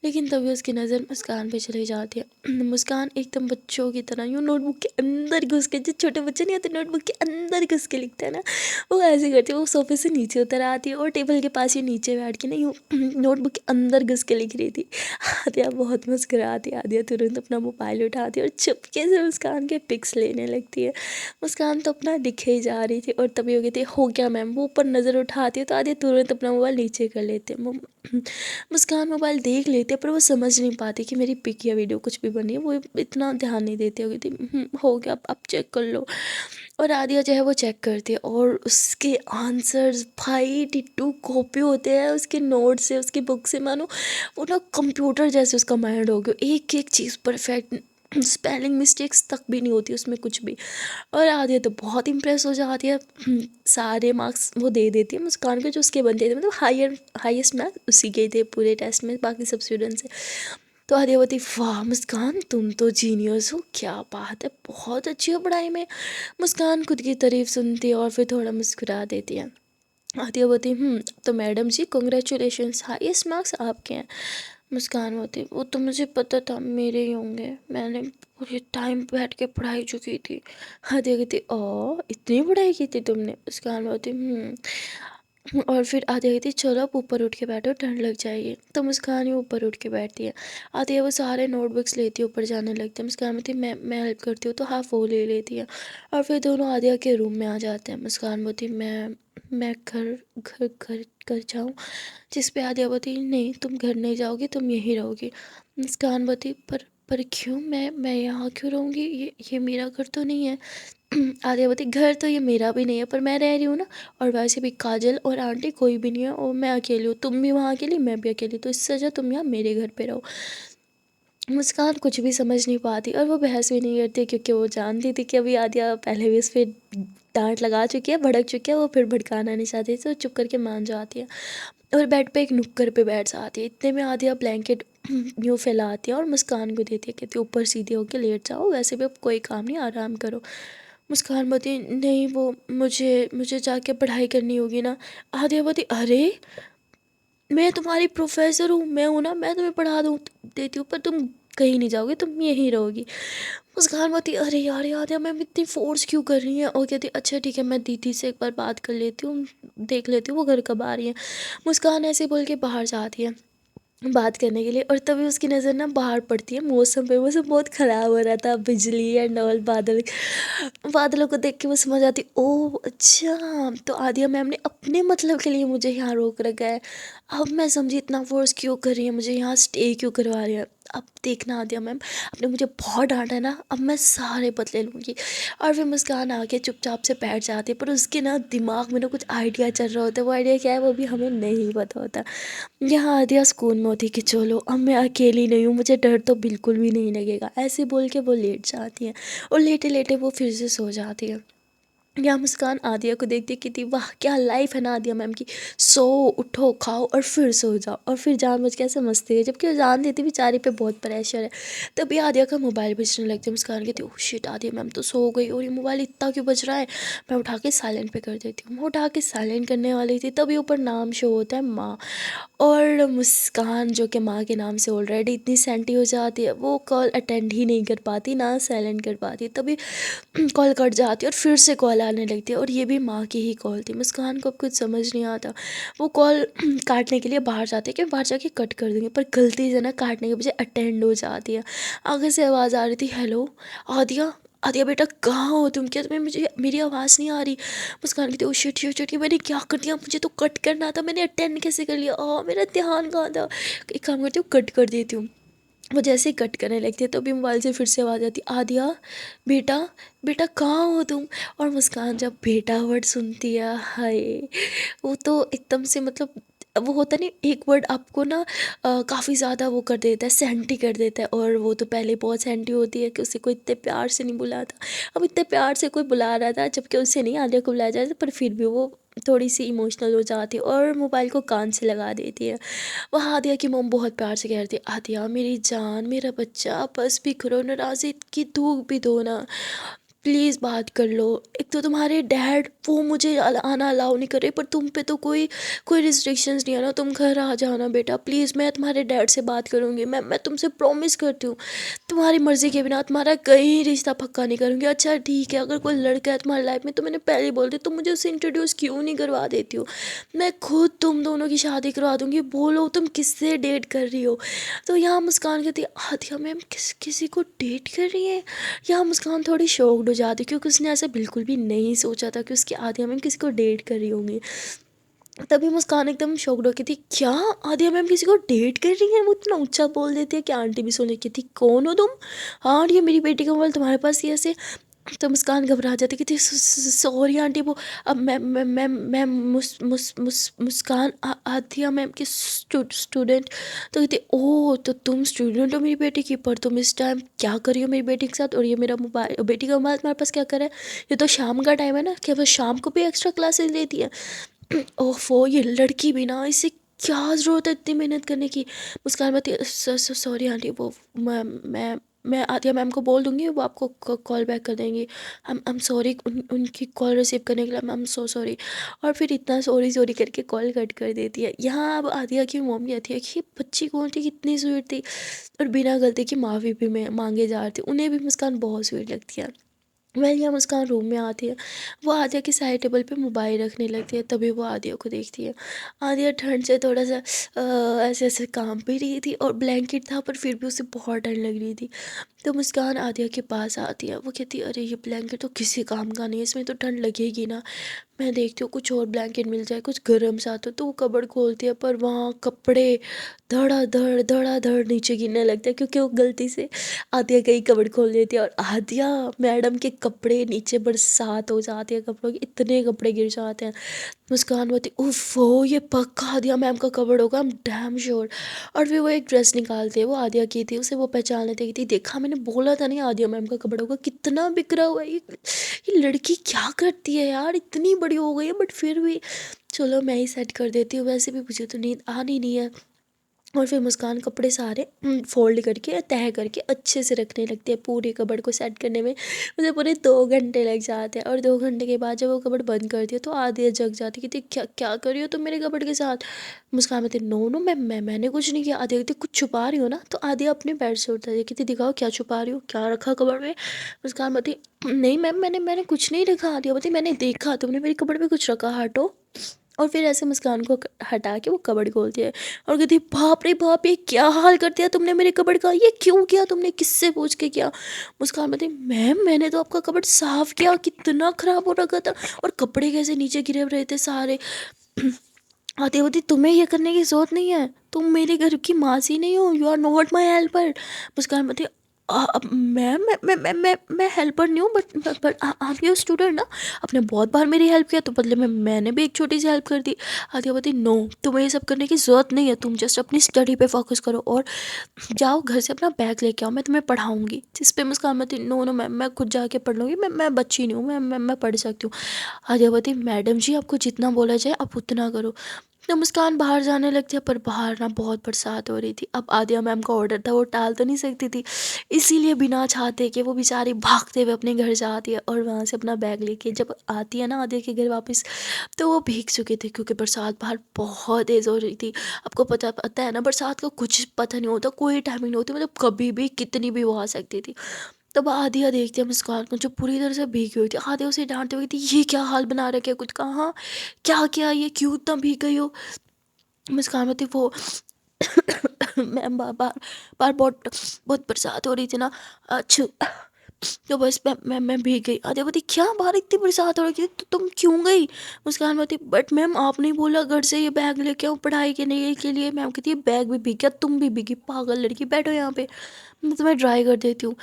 लेकिन तभी उसकी नज़र मुस्कान पे चली जाती है। मुस्कान एकदम बच्चों की तरह यूँ नोटबुक के अंदर घुस के, जो छोटे बच्चे नहीं होते नोटबुक के अंदर घुस के लिखते हैं ना, वो ऐसे करती है। वो सोफे से नीचे उतर आती है और टेबल के पास ही नीचे बैठ के ना यूँ नोटबुक के अंदर घुस के लिख रही थी। आदिया बहुत मुस्कुराती है। आदिया तुरंत अपना मोबाइल उठाती है और चुपके से मुस्कान के पिक्स लेने लगती है। मुस्कान तो अपना लिखे ही जा रही थी, और तभी हो गई थी हो क्या मैम। वो ऊपर नज़र उठाती है तो आदिया तुरंत अपना मोबाइल नीचे कर लेते हैं। मुस्कान मोबाइल देख लेते हैं, पर वो समझ नहीं पाती कि मेरी पिक या वीडियो कुछ भी बनी है। वो इतना ध्यान नहीं देती, हो गई थी हो गया अब चेक कर लो। और आदिया जो है वो चेक करती है, और उसके आंसर्स भाई डिट्टू कॉपी होते हैं उसके नोट से, उसकी बुक से। मानो वो ना कंप्यूटर जैसे उसका माइंड हो गया, एक एक चीज़ परफेक्ट, स्पेलिंग मिस्टेक्स तक भी नहीं होती उसमें कुछ भी। और आदिया तो बहुत इम्प्रेस हो जाती है। सारे मार्क्स वो दे देती है मुस्कान को जो उसके बनते थे, मतलब हाईएस्ट मार्क्स उसी के थे पूरे टेस्ट में बाकी सब स्टूडेंट से। तो आदिया बोलती वाह मुस्कान तुम तो जीनियस हो, क्या बात है, बहुत अच्छी हो पढ़ाई में। मुस्कान खुद की तारीफ सुनती है और फिर थोड़ा मुस्कुरा देती है। आदिया बोलती तो मैडम जी कॉन्ग्रेचुलेशंस, हाईएस्ट मार्क्स आपके हैं। मुस्कान होती वो तो मुझे पता था मेरे ही होंगे, मैंने पूरे टाइम बैठ के पढ़ाई चुकी थी। आदिया कहती ओ इतनी पढ़ाई की थी तुमने। मुस्कान होती और फिर आदिया कहती चलो अब ऊपर उठ के बैठो ठंड लग जाएगी। तो मुस्कान ही ऊपर उठ के बैठती है। आदिया वो सारे नोटबुक्स लेती है ऊपर जाने लगती है। मुस्कान बोलती मैं हेल्प करती हूँ, तो हाफ वो ले लेती है। और फिर दोनों आदिया के रूम में आ जाते हैं। मुस्कान बोलती मैं घर घर घर घर जाऊँ, जिस पे आदिया बोलती नहीं तुम घर नहीं जाओगी, तुम यहीं रहोगी। मुस्कान बोलती पर क्यों, मैं यहाँ क्यों रहूँगी, ये मेरा घर तो नहीं है। आदिया बोलती घर तो ये मेरा भी नहीं है, पर मैं रह रही हूँ ना, और वैसे भी काजल और आंटी कोई भी नहीं है, और मैं अकेली हूँ, तुम भी वहाँ अकेली मैं भी अकेली, तो इससे अच्छा तुम यहाँ मेरे घर पे रहो। मुस्कान कुछ भी समझ नहीं पाती और वो बहस भी नहीं करती, क्योंकि वो जानती थी कि अभी आदिया पहले भी उस पर डांट लगा चुकी है, भड़क चुकी है, वो फिर भड़काना नहीं चाहती, तो चुप करके मान जाती है और बेड पे एक नुक्कड़ पे बैठ जाती है। इतने में आदिया ब्लैंकेट यूँ फैलाती है और मुस्कान को देती है, कहती ऊपर सीधे होके लेट जाओ, वैसे भी अब कोई काम नहीं, आराम करो। मुस्कान बोलती नहीं वो मुझे मुझे जाके पढ़ाई करनी होगी ना। आदिया बोलती अरे मैं तुम्हारी प्रोफेसर हूँ, मैं हूँ ना, मैं तुम्हें पढ़ा दूँ देती हूँ, पर तुम कहीं नहीं जाओगे, तुम यहीं रहोगी। मुस्कान बोलती अरे यार याद है मैम इतनी फोर्स क्यों कर रही है। और कहती अच्छा ठीक है मैं दीदी से एक बार बात कर लेती हूँ, देख लेती हूँ वो घर कब आ रही है। मुस्कान ऐसे बोल के बाहर जाती है बात करने के लिए, और तभी उसकी नज़र ना बाहर पड़ती है मौसम पे। मौसम बहुत ख़राब हो रहा था, बिजली एंड ऑल, बादल, बादलों को देख के वो समझ आती ओह अच्छा तो आदिया मैम ने अपने मतलब के लिए मुझे यहाँ रोक रखा है। अब मैं समझी इतना फोर्स क्यों कर रही है, मुझे यहाँ स्टे क्यों करवा रही है। अब देखना आदिया मैम आपने मुझे बहुत डांटा है ना, अब मैं सारे बदले लूँगी। और फिर मुस्कान आके चुपचाप से बैठ जाती है, पर उसके ना दिमाग में ना कुछ आइडिया चल रहा होता है, वो आइडिया क्या है वो भी हमें नहीं पता होता। यहाँ आदिया स्कूल में होती कि चलो अब मैं अकेली नहीं हूँ, मुझे डर तो बिल्कुल भी नहीं लगेगा, ऐसे बोल के वो लेट जाती है और लेटे लेटे वो फिर से सो जाती है। यहाँ मुस्कान आदिया को देखती कि वाह क्या लाइफ है ना आदिया मैम की, सो उठो खाओ और फिर सो जाओ, और फिर जानबूझ के ऐसे मस्ती है, जबकि वो जानती थी बेचारी पे बहुत प्रेशर है। तभी आदिया का मोबाइल बजने लगता है। मुस्कान कहती ओह शिट आदिया मैम तो सो गई, और ये मोबाइल इतना क्यों बज रहा है, मैं उठा के साइलेंट पे कर देती हूँ। मैं उठा के साइलेंट करने वाली थी, तभी ऊपर नाम शो होता है माँ, और मुस्कान जो कि माँ के नाम से ऑलरेडी इतनी सेंटी हो जाती है, वो कॉल अटेंड ही नहीं कर पाती ना साइलेंट कर पाती, तभी कॉल कट जाती है और फिर से कॉल आने लगती है, और ये भी माँ की ही कॉल थी। मुस्कान को अब कुछ समझ नहीं आता, वो कॉल काटने के लिए बाहर जाती है कि बाहर जाके कट कर देंगे, पर गलती से ना काटने के बजाय अटेंड हो जाती है। आगे से आवाज़ आ रही थी हेलो आदिया, आदिया बेटा कहाँ हो तुम, क्या तुम्हें मुझे मेरी आवाज़ नहीं आ रही। मुस्कान कहती ओ शिट शिट शिट मैंने क्या कर दिया, मुझे तो कट करना था, मैंने अटेंड कैसे कर लिया, मेरा ध्यान कहाँ था। एक काम करती हूँ कट कर देती हूँ। वो जैसे ही कट करने लगती है तो भी मोबाइल से फिर से आवाज़ आती आदिया बेटा बेटा कहाँ हो तुम। और मुस्कान जब बेटा वर्ड सुनती है हाय, वो तो एकदम से मतलब वो होता नहीं, एक वर्ड आपको ना काफ़ी ज़्यादा वो कर देता है, सेंटी कर देता है। और वो तो पहले बहुत सेंटी होती है कि उसे कोई इतने प्यार से नहीं बुलाता। अब इतने प्यार से कोई बुला रहा था, जबकि उससे नहीं आलिया को बुलाया जाता, पर फिर भी वो थोड़ी सी इमोशनल हो जाती है और मोबाइल को कान से लगा देती है। वो आदिया की मोम बहुत प्यार से कह रही थी, आदिया मेरी जान, मेरा बच्चा, बस भी करो, नाराज़ी की थूक भी दो ना, प्लीज़ बात कर लो। एक तो तुम्हारे डैड वो मुझे आना अलाउ नहीं कर रहे, पर तुम पे तो कोई रिस्ट्रिक्शंस नहीं है ना, तुम घर आ जाना बेटा प्लीज़। मैं तुम्हारे डैड से बात करूँगी, मैं तुमसे प्रॉमिस करती हूँ, तुम्हारी मर्ज़ी के बिना तुम्हारा कहीं रिश्ता पक्का नहीं करूँगी। अच्छा ठीक है, अगर कोई लड़का है तुम्हारी लाइफ में तो मैंने पहले ही बोल दी, तुम मुझे उससे इंट्रोड्यूस क्यों नहीं करवा देती हो? मैं खुद तुम दोनों की शादी करवा दूँगी, बोलो तुम किससे डेट कर रही हो। तो यहाँ मुस्कान कहती है, आदिया मैम किसी को डेट कर रही है? यहाँ मुस्कान थोड़ी शॉक्ड हो जाती, क्योंकि उसने ऐसा बिल्कुल भी नहीं सोचा था कि उसकी आदिया मैम किसी को डेट कर रही होंगी। तभी मुस्कान एकदम शॉक्ड हो गई थी, क्या आदिया मैम किसी को डेट कर रही है? वो इतना ऊंचा बोल देती है कि आंटी भी सुन रही थी, कौन हो तुम? हाँ, ये मेरी बेटी का मोबाइल तुम्हारे पास ही ऐसे? तो मुस्कान घबरा जाती, कहती सॉरी आंटी, वो अब मैं मुस्कान आदिया मैम की स्टूडेंट। तो कहती, ओह तो तुम स्टूडेंट हो मेरी बेटी की, पर तुम इस टाइम क्या कर रही हो मेरी बेटी के साथ? और ये मेरा मोबाइल, बेटी का मोबाइल तुम्हारे पास क्या कर रहा है? ये तो शाम का टाइम है ना, क्या वो शाम को भी एक्स्ट्रा क्लासेस लेती है? ओफो, ये लड़की भी ना, इसे क्या ज़रूरत है इतनी मेहनत करने की? मुस्कान बताती, सॉरी आंटी, वो मैं आदिया मैम को बोल दूंगी, वो आपको कॉल बैक कर देंगी। आई एम सॉरी, उनकी कॉल रिसीव करने के लिए आई एम सो सॉरी। और फिर इतना सॉरी सॉरी करके कॉल कट कर देती है। यहाँ अब आदिया की मम्मी आती है कि ये बच्ची कौन थी, कितनी स्वीट थी, और बिना गलती की माफ़ी भी में मांगे जा रही थी। उन्हें भी मुस्कान बहुत स्वीट लगती है। वह यहाँ मुस्कान रूम में आती है, वो आदिया की साइड टेबल पे मोबाइल रखने लगती है। तभी वो आदिया को देखती है। आदिया ठंड से थोड़ा सा ऐसे ऐसे कांप भी रही थी, और ब्लैंकेट था पर फिर भी उसे बहुत ठंड लग रही थी। तो मुस्कान आदिया के पास आती है, वो कहती है, अरे ये ब्लैंकेट तो किसी काम का नहीं है, इसमें तो ठंड लगेगी ना। मैं देखती हूँ कुछ और ब्लैंकेट मिल जाए, कुछ गर्म सा। तो वो कबर्ड खोलती है, पर वहाँ कपड़े धड़ाधड़ नीचे गिरने लगते हैं, क्योंकि वो गलती से आदिया का ही कबर्ड खोल देती है। और आदिया मैडम के कपड़े नीचे बरसात हो जाती है, कपड़ों की इतने कपड़े गिर जाते हैं। मुस्कान बोलती, उफ वो ये पक्का आदिया मैम का कबर्ड होगा, आई एम डैम श्योर। और फिर वो एक ड्रेस निकालती है, वो आदिया की थी, उसे वो पहचान लेती थी, देखा मैंने बोला था नहीं आदिया मैम का कबर्ड होगा, कितना बिखरा हुआ है ये लड़की क्या करती है यार, इतनी बड़ी हो गई है बट फिर भी। चलो मैं ही सेट कर देती हूँ, वैसे भी मुझे तो नींद आनी नहीं है। और फिर मुस्कान कपड़े सारे फोल्ड करके तह करके अच्छे से रखने लगती है। पूरी कबर्ड को सेट करने में मुझे पूरे 2 घंटे लग जाते हैं। और 2 घंटे के बाद जब वो कबर्ड बंद करती है तो आदिया जग जाती है, कहती क्या क्या कर रही हो तुम मेरे कबर्ड के साथ? मुस्कान कहती, नो नो मैंने कुछ नहीं किया। आदिया कहती, कुछ छुपा रही हो ना? तो आदिया अपने बेड से उठता है, कहती दिखाओ क्या छुपा रही हो, क्या रखा कबर्ड में? मुस्कान कहती, नहीं मैम मैंने कुछ नहीं रखा। आदिया कहती, मैंने देखा तुमने मेरी कबर्ड में कुछ रखा, हटो। और फिर ऐसे मुस्कान को हटा के वो कबर्ड खोलती है, और कहती, बाप रे बाप, ये क्या हाल कर दिया तुमने मेरे कबर्ड का, ये क्यों किया तुमने, किससे पूछ के किया? मुस्कान बताती, मैम मैंने तो आपका कबर्ड साफ किया, कितना खराब हो रखा था, और कपड़े कैसे नीचे गिरे रहे थे सारे। आती होती, तुम्हें ये करने की जरूरत नहीं है, तुम मेरे घर की मासी नहीं हो, you are not my helper. Muskan बताती, मैम मैं हेल्पर नहीं हूँ, बट आप ये स्टूडेंट ना, आपने बहुत बार मेरी हेल्प किया, तो बदले में मैंने भी एक छोटी सी हेल्प कर दी। आदिया बोलती, नो तुम्हें ये सब करने की ज़रूरत नहीं है, तुम जस्ट अपनी स्टडी पे फोकस करो, और जाओ घर से अपना बैग लेके आओ, मैं तुम्हें पढ़ाऊंगी। जिस पे मुस्कान बोलती, नो नो मैम मैं खुद जाके पढ़ लूँगी, मैं बच्ची नहीं हूँ, मैं पढ़ सकती हूँ। आदिया बोलती, मैडम जी आपको जितना बोला जाए आप उतना करो। तो मुस्कान बाहर जाने लगती है, पर बाहर ना बहुत बरसात हो रही थी। अब आदिया मैम का ऑर्डर था, वो टाल तो नहीं सकती थी, इसीलिए बिना चाहते कि वो बेचारी भागते हुए अपने घर जाती है। और वहाँ से अपना बैग लेके जब आती है ना आदिया के घर वापस, तो वो भीग चुके थे, क्योंकि बरसात बाहर बहुत तेज़ हो रही थी। आपको पता पता है ना, बरसात का कुछ पता नहीं होता, कोई टाइमिंग नहीं होती, मतलब कभी भी कितनी भी वो आ सकती थी। तब आदिया देखती है मुस्कान को जो पूरी तरह से भीगी हुई थी। आदिया उसे डांटते हुए कहती, ये क्या हाल बना रखे, कुछ कहा, क्या किया, ये क्यों इतना भीग गई हो? मुस्कान होती, वो मैम बार बार बार बहुत बहुत बरसात हो रही थी ना, अच्छा, तो बस मैं भीग गई। आदित्य बोलती, क्या बाहर इतनी बरसात हो रही थी तो तुम क्यों गई? मुस्कान बोलती, बट मैम आपने बोला घर से ये बैग लेके आओ पढ़ाई के लिए। मैम कहती है, बैग भी भीग गया, तुम भी भीगी, पागल लड़की, बैठो यहाँ पे, मैं तुम्हें ड्राई कर देती हूँ।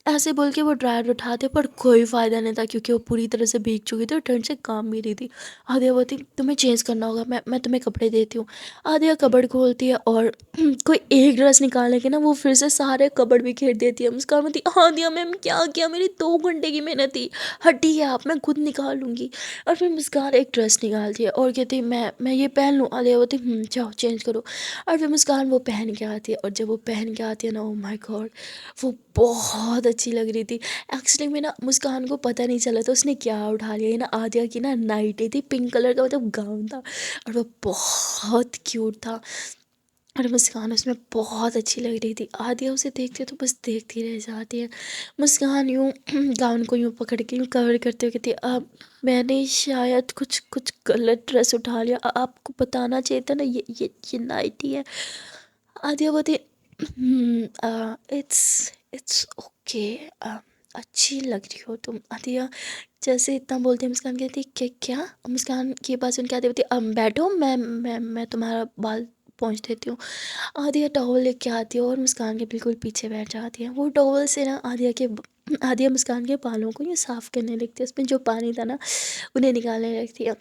ऐसे बोल के वो ड्रायर उठाते पर कोई फ़ायदा नहीं था क्योंकि वो पूरी तरह से भीग चुकी थी और ठंड से काम भी रही थी। आदिया बोलती तुम्हें चेंज करना होगा, मैं तुम्हें कपड़े देती हूँ। आदिया कबर्ड खोलती है और कोई एक ड्रेस निकालने के ना वो फिर से सारे कबर्ड बिखेर देती है। मुस्कान बोलती आदिया मैम क्या किया, मेरी 2 घंटे की मेहनत थी, हटी है आप, मैं खुद निकाल लूँगी। और फिर मुस्कान एक ड्रेस निकालती है और कहती है मैं ये पहन लूँ। आदिया बोलती जाओ चेंज करो। और फिर मुस्कान वो पहन के आती है और जब वो पहन के आती है ना, ओ माय गॉड, वो बहुत अच्छी लग रही थी। एक्चुअली में ना मुस्कान को पता नहीं चला था उसने क्या उठा लिया। ये ना आद्या की ना नाइटी थी, पिंक कलर का मतलब गाउन था और वो बहुत क्यूट था और मुस्कान उसमें बहुत अच्छी लग रही थी। आद्या उसे देखती है तो बस देखती रह जाती है। मुस्कान यूँ गाउन को यूँ पकड़ के यूँ कवर करते हुए कहती है अब मैंने शायद कुछ कुछ गलत ड्रेस उठा लिया, आपको बताना चाहिए था ना, ये नाइटी है। आद्या बोलती इट्स इट्स ओके, अच्छी लग रही हो तुम। आदिया जैसे इतना बोलती है मुस्कान कहती क्या क्या। मुस्कान की बात सुन के आदिया बोलती बैठो, मैं तुम्हारा बाल पहुँच देती हूँ। आदिया टॉवल लेके आती है और मुस्कान के बिल्कुल पीछे बैठ जाती है। वो टॉवल से ना आदिया मुस्कान के बालों को ये साफ़ करने लगती है, उसमें जो पानी था ना उन्हें निकालने लगती है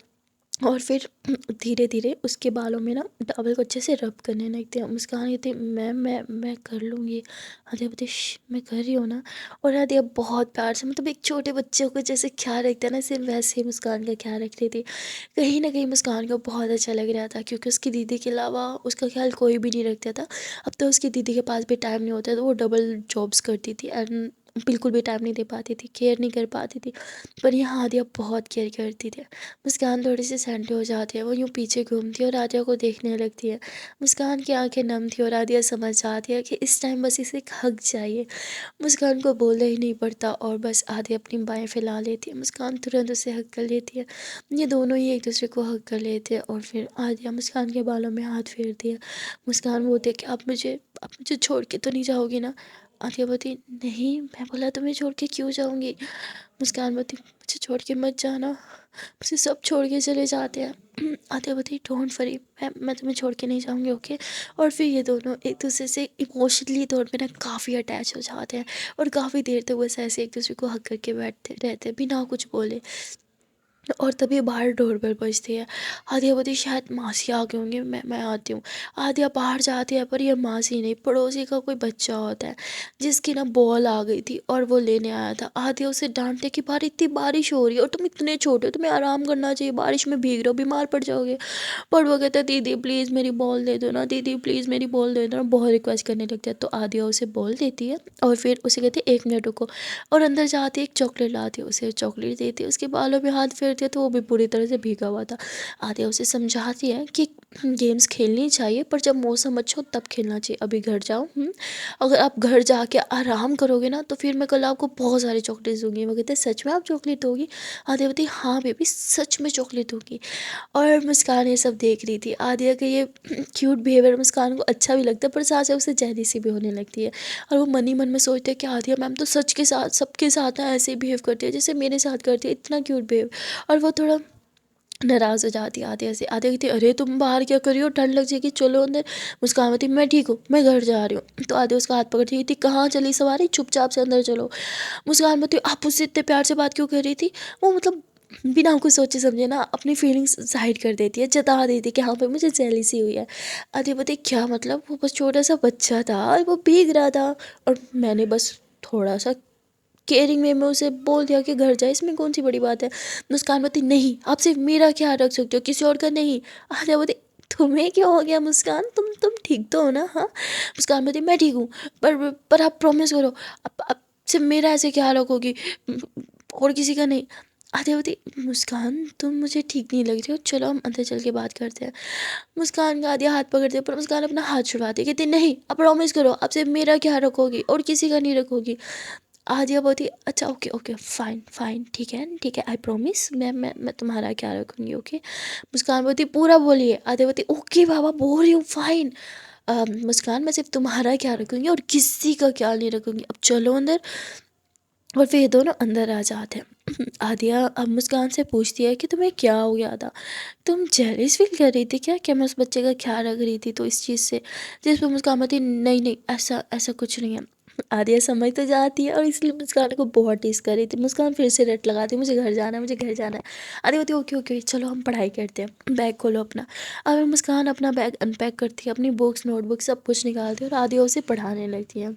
और फिर धीरे धीरे उसके बालों में ना टॉवल को अच्छे से रब करने लगती है। मुस्कान कहती है मैं कर लूँगी। आदिया बोलती मैं कर रही हूँ ना। और आदिया बहुत प्यार से मतलब एक छोटे बच्चे को जैसे ख्याल रखता है ना, सिर्फ वैसे ही मुस्कान का ख्याल रख रही थी। कहीं ना कहीं मुस्कान को बहुत अच्छा लग रहा था क्योंकि उसकी दीदी के अलावा उसका ख्याल कोई भी नहीं रखता था। अब तो उसकी दीदी के पास भी टाइम नहीं होता, तो वो डबल जॉब्स करती थी एंड बिल्कुल भी टाइम नहीं दे पाती थी, केयर नहीं कर पाती थी। पर यहाँ आदिया बहुत केयर करती थी। मुस्कान थोड़ी सी सैंडी हो जाती है, वो यूँ पीछे घूमती है और आदिया को देखने लगती है। मुस्कान की आंखें नम थी और आदिया समझ जाती है कि इस टाइम बस इसे एक हग चाहिए। मुस्कान को बोलना ही नहीं पड़ता और बस आदिया अपनी बाहें फैला लेती है। मुस्कान तुरंत उसे हग कर लेती है। ये दोनों ही एक दूसरे को हग कर लेते हैं और फिर आदिया मुस्कान के बालों में हाथ फेरती है। मुस्कान बोलती है कि आप मुझे छोड़ के तो नहीं जाओगी ना। आदिया बोलती नहीं, मैं बोला तुम्हें छोड़ के क्यों जाऊँगी। मुस्कान बोलती मुझे छोड़ के मत जाना, मुझे सब छोड़ के चले जाते हैं। आते बोलती डोंट वरी, मैं तुम्हें छोड़ के नहीं जाऊँगी, ओके। और फिर ये दोनों एक दूसरे से इमोशनली तौर पे ना काफ़ी अटैच हो जाते हैं और काफ़ी देर तक बस ऐसे एक दूसरे को हक करके बैठते रहते हैं बिना कुछ बोले। और तभी बाहर डोरबेल बजती है। आदिया बोलती शायद मासी आ गए होंगे, मैं आती हूँ। आदिया बाहर जाती है पर यह मासी नहीं, पड़ोसी का कोई बच्चा होता है जिसकी ना बॉल आ गई थी और वो लेने आया था। आदिया उसे डांटते कि बाहर इतनी बारिश हो रही है और तुम इतने छोटे हो, तुम्हें आराम करना चाहिए, बारिश में भीग रहे हो, बीमार पड़ जाओगे। पर वो कहता है दीदी प्लीज़ मेरी बॉल दे दो ना, दीदी प्लीज़ मेरी बॉल दे दो ना, बहुत रिक्वेस्ट करने लगता है। तो आदिया उसे बॉल देती है और फिर उसे कहती है 1 मिनट रुको, और अंदर जाती है एक चॉकलेट लाती है, उसे चॉकलेट देती है, उसके बालों में हाथ फेरती है तो वो भी पूरी तरह से भीगा हुआ था। आदिया उसे समझाती है कि गेम्स खेलनी चाहिए पर जब मौसम अच्छा हो तब खेलना चाहिए, अभी घर जाओ। अगर आप घर जाके आराम करोगे ना तो फिर मैं कल आपको बहुत सारी चॉकलेट्स दूंगी। वो कहते हैं सच में आप चॉकलेट दोगी। आदिया बोलती हाँ बेबी सच में चॉकलेट दूंगी। और मुस्कान ये सब देख रही थी। आदिया का ये क्यूट बिहेवियर मुस्कान को अच्छा भी लगता है पर साथ साथ उसे जेलसी भी होने लगती है। और वो मन ही मन में सोचते हैं कि आदिया मैम तो सच के साथ सबके साथ ना ऐसे ही बिहेव करती है जैसे मेरे साथ करती है, इतना क्यूट बिहेव। और वो थोड़ा नाराज़ हो जाती है आदिया से। आदिया कहती है अरे तुम बाहर क्या कर रही हो, ठंड लग जाएगी, चलो अंदर। मुस्कान बोलती मैं ठीक हूँ, मैं घर जा रही हूँ। तो आदिया उसका हाथ पकड़ती थी कहाँ चली सवारी, चुपचाप से अंदर चलो। मुस्कान बोलती आप मुझसे इतने प्यार से बात क्यों कर रही थी। वो मतलब बिना कुछ सोचे समझे ना अपनी फीलिंग्स जाहिर कर देती है, जता देती है कि हाँ भाई मुझे जेलसी हुई है। आदिया बोलती क्या मतलब, वो बस छोटा सा बच्चा था, वो भीग रहा था और मैंने बस थोड़ा सा केयरिंग वे में उसे बोल दिया कि घर जाए, इसमें कौन सी बड़ी बात है। मुस्कान बोलती नहीं आप सिर्फ मेरा ख्याल रख सकते हो, किसी और का नहीं। आलिया बोलती तुम्हें क्या हो गया मुस्कान, तुम ठीक तो हो ना। हाँ मुस्कान बोलती मैं ठीक हूँ, पर आप प्रॉमिस करो अब सिर्फ मेरा ऐसे ख्याल रखोगी, और किसी का नहीं। आलिया बोलती मुस्कान तुम मुझे ठीक नहीं लग रही हो, चलो हम अंदर चल के बात करते हैं। मुस्कान का आदिया हाथ पकड़ते हैं पर मुस्कान अपना हाथ छुड़वाती है, कहती नहीं आप प्रॉमिस करो आप सिर्फ मेरा ख्याल रखोगी और किसी का नहीं रखोगी। आदिया बहुत ही अच्छा ओके ओके फाइन फाइन ठीक है आई प्रॉमिस, मैं तुम्हारा क्या रखूँगी, ओके। मुस्कान बोलती पूरा बोलिए। आदिया बोलती ओके बाबा बोल रही हूँ फाइन। मुस्कान मैं सिर्फ तुम्हारा क्या रखूँगी और किसी का ख्याल नहीं रखूँगी, अब चलो अंदर। और फिर ये दोनों अंदर आ जाते हैं। आदिया अब मुस्कान से पूछती है कि तुम्हें क्या हो गया था, तुम जेलिस फील कर रही थी क्या मैं उस बच्चे का ख्याल रख रही थी तो इस चीज़ से। जिस पर मुस्कान बोलती नहीं नहीं ऐसा ऐसा कुछ नहीं है। आदिया समझ तो जाती है और इसलिए मुस्कान को बहुत टीस कर रही थी। मुस्कान फिर से रट लगाती है, मुझे घर जाना है, मुझे घर जाना है। आदिया बोलती है ओके ओके चलो हम पढ़ाई करते हैं, बैग खोलो अपना। अब मुस्कान अपना बैग अनपैक करती है, अपनी बुक्स नोटबुक सब कुछ निकालती है और आदिया उसे पढ़ाने लगती है।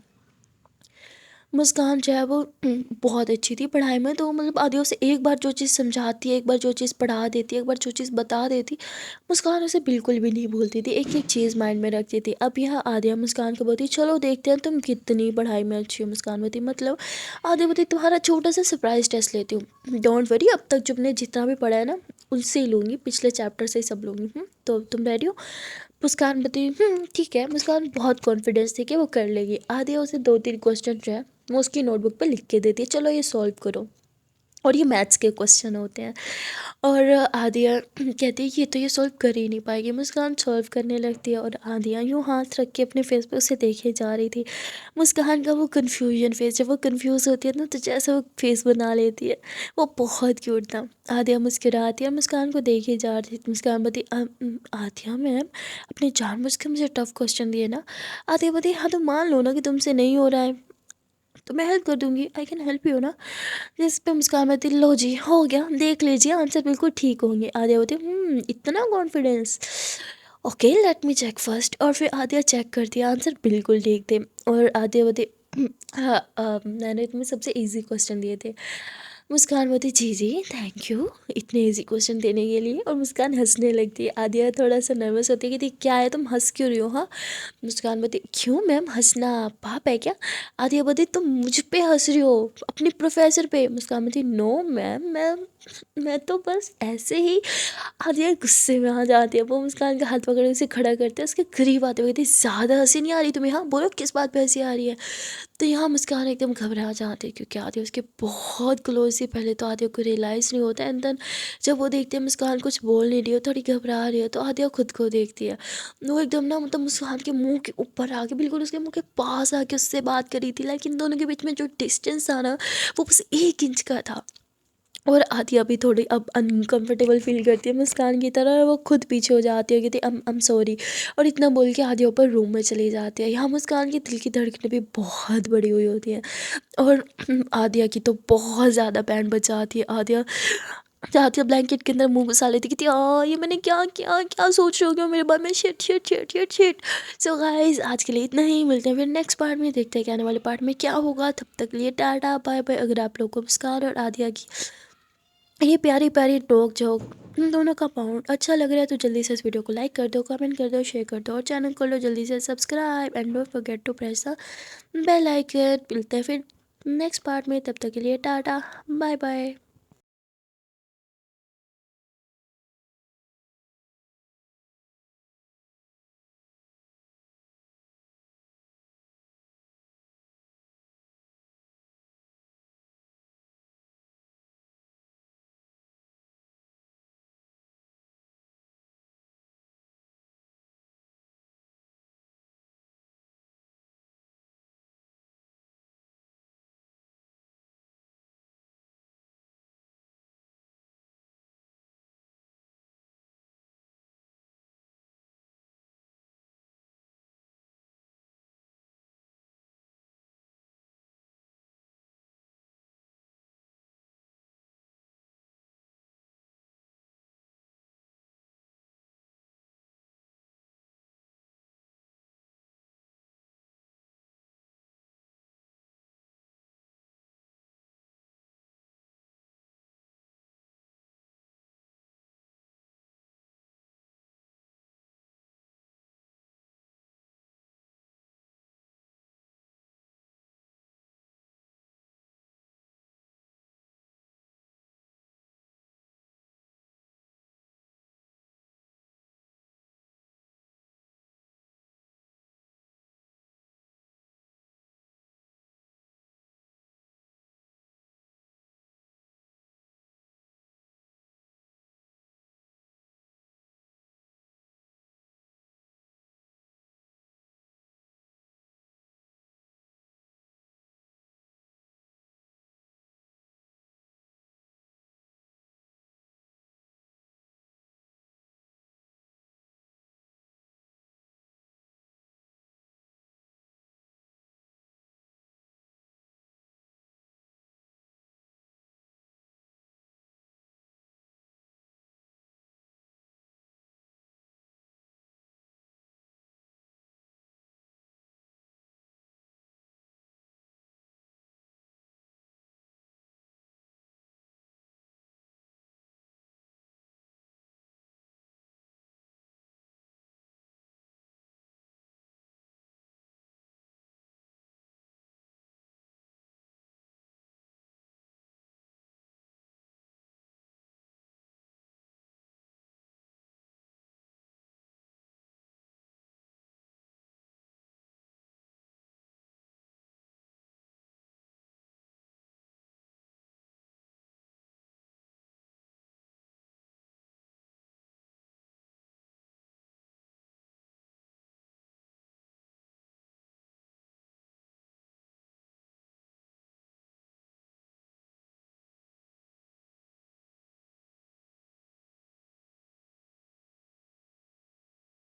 मुस्कान जो है वो बहुत अच्छी थी पढ़ाई में, तो मतलब आदिया उसे एक बार जो चीज़ समझाती है, एक बार जो चीज़ पढ़ा देती है, एक बार जो चीज़ बता देती, मुस्कान उसे बिल्कुल भी नहीं भूलती थी, एक एक चीज़ माइंड में रखती थी। अब यहाँ आदिया मुस्कान को बोलती चलो देखते हैं तुम कितनी पढ़ाई में अच्छी हो। मुस्कान बोलती मतलब आदिया बोलती तुम्हारा छोटा सा सरप्राइज टेस्ट लेती हूँ, डोंट वरी अब तक जो मैंने जितना भी पढ़ा है ना उनसे ही लूँगी, पिछले चैप्टर से ही सब लूँगी। तो तुम रेडी हो? मुस्कान बताई ठीक है। मुस्कान बहुत कॉन्फिडेंस थी कि वो कर लेगी। आदिया उसे 2-3 क्वेश्चन जो है वो उसकी नोटबुक पे लिख के देती है, चलो ये सॉल्व करो, और ये मैथ्स के क्वेश्चन होते हैं। और आदिया कहती है ये सॉल्व कर ही नहीं पाएगी। मुस्कान सॉल्व करने लगती है और आदिया यूँ हाथ रख के अपने फेस पे उसे देखे जा रही थी। मुस्कान का वो कन्फ्यूजन फेस, जब वो कन्फ्यूज़ होती है ना तो जैसे वो फेस बना लेती है, वो बहुत क्यूट था। आदिया मुस्कुराती है, मुस्कान को देखे जा रही थी। मुस्कान बोलती आदिया मैम अपने जानबूझ के मुझे टफ क्वेश्चन दिए ना। आदिया बोलती हाँ तो मान लो ना कि तुमसे नहीं हो रहा है तो मैं हेल्प कर दूंगी, आई कैन हेल्प यू ना। जिस पे मुस्कान में लो जी हो गया, देख लीजिए आंसर बिल्कुल ठीक होंगे। आदिया होती इतना confidence, okay let me check first. और फिर आदिया चेक करती है, आंसर बिल्कुल ठीक थे। और आदिया बोती हाँ मैंने तुम्हें सबसे इजी क्वेश्चन दिए थे। मुस्कान बोती जी जी थैंक यू इतने इजी क्वेश्चन देने के लिए। और मुस्कान हंसने लगती है। आदिया थोड़ा सा नर्वस होती है कि क्या है तुम हंस क्यों रही हो? हाँ। मुस्कान बोती क्यों मैम हंसना पाप है क्या? आदिया बोती तुम मुझ पे हंस रही हो अपने प्रोफेसर पे? मुस्कान बोती नो मैम मैं तो बस ऐसे ही। आदिया गुस्से में आ जाती है, वो मुस्कान का हाथ पकड़ के उसे खड़ा करते हैं, उसके करीब आते हुए कहती ज़्यादा हंसी नहीं आ रही तुम्हें? हाँ बोलो किस बात पे हंसी आ रही है? तो यहाँ मुस्कान एकदम घबरा जाती है क्योंकि आदिया उसके बहुत क्लोज थी। पहले तो आदिया को रियलाइज़ नहीं होता, एंड देन जब वो देखते हैं मुस्कान कुछ बोल नहीं रही हो, थोड़ी घबरा रही है, तो आदिया खुद को देखती है। वो एकदम ना मतलब मुस्कान के मुंह के ऊपर आके बिल्कुल उसके मुंह के पास आके उससे बात करी थी, लेकिन इन दोनों के बीच में जो डिस्टेंस था ना वो बस 1 इंच का था। और आदिया भी थोड़ी अब अनकंफर्टेबल फील करती है मुस्कान की तरह, और वो खुद पीछे हो जाती है, कहती I'm सॉरी। और इतना बोल के आदिया ऊपर रूम में चली जाती है। यहाँ मुस्कान की दिल की धड़कनें भी बहुत बड़ी हुई होती हैं। और आदिया की तो बहुत ज़्यादा बैंड बजाती है। आदिया आदिया ब्लैंकेट के अंदर मुंह घुसा लेती, कहती ये मैंने क्या किया, क्या सोच रहे हो क्या मेरे बारे में? Shit shit shit shit shit. So guys आज के लिए इतना ही, मिलते हैं फिर नेक्स्ट पार्ट में, देखते हैं कि आने वाले पार्ट में क्या होगा। तब तक के लिए टाटा बाय बाय। अगर आप लोग को मुस्कान और आदिया की ये प्यारी प्यारी टोक जोक इन दोनों का पाउंड अच्छा लग रहा है तो जल्दी से इस वीडियो को लाइक कर दो, कमेंट कर दो, शेयर कर दो, और चैनल को लो जल्दी से subscribe, and don't forget to press the bell icon. मिलते हैं फिर नेक्स्ट पार्ट में, तब तक के लिए टाटा बाय बाय।